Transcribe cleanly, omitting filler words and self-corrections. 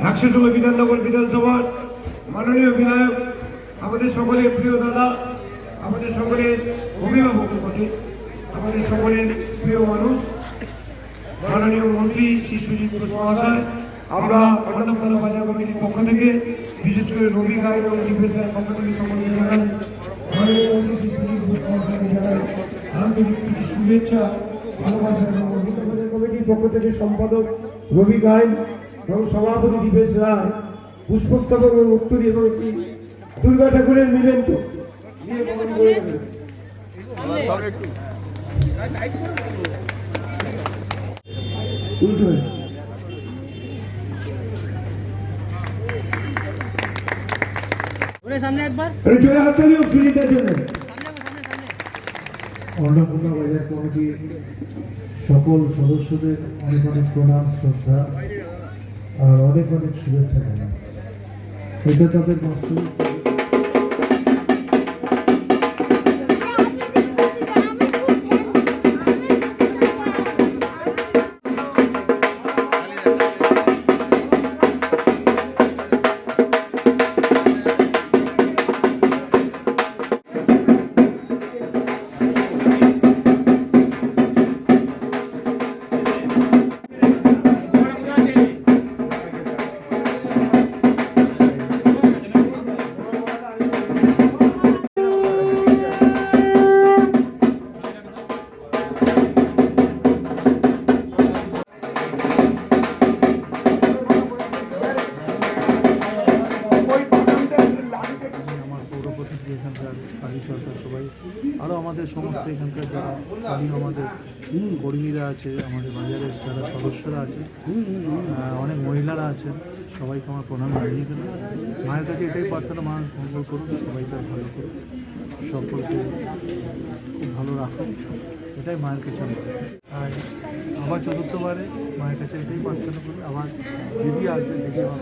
১১৬ বিধাননগর বিধানসভার মাননীয় বিধায়ক, আমাদের সকলের প্রিয় দাদা, আমাদের সকলের অভিভাবক বটে, আমাদের সকলের প্রিয় মানুষ, মাননীয় মন্ত্রী শ্রী সুজিত ঘোষ মহাশয়, আমরা অন্নপূর্ণা বাজার কমিটির পক্ষ থেকে, বিশেষ করে রবি গাইড এবং ডিফেন্সের পক্ষ থেকে সকলকে জানাই মাননীয় মন্ত্রী শ্রী সুজিত ঘোষ মহাশয়কে জানাই আন্তরিক শুভেচ্ছা, ভালোবাসা। বাজার কমিটির পক্ষ থেকে সম্পাদক রবি গাইড এবং সভাপতি দীপেশ রায় পুষ্পস্তবক এবং উত্তরী এবং একটি দুর্গা ঠাকুরের মিলেন তো অন্নপূর্ণা বাজার কমিটির সকল সদস্যদের অনেক অনেক প্রণাম, শ্রদ্ধা আর অনেক অনেক শুভেচ্ছা জানাচ্ছি। এটা তাদের মাসুল। এখানকার কালী সরকার সবাই আরও আমাদের সমস্ত এখানকার যারা স্থানীয় আমাদের কর্মীরা আছে, আমাদের বাজারের যারা সদস্যরা আছে, অনেক মহিলারা আছেন, সবাইকে আমার প্রণাম জানিয়ে গেল। মায়ের কাছে এটাই প্রার্থনা, মা মঙ্গল করুন, সবাইকে ভালো করুন, সকলকে খুব ভালো রাখুন, এটাই মায়ের কাছে আমি। আর আবার চতুর্থবারে মায়ের কাছে এটাই প্রার্থনা করি, আবার দিদি আসবে, দেখে আমার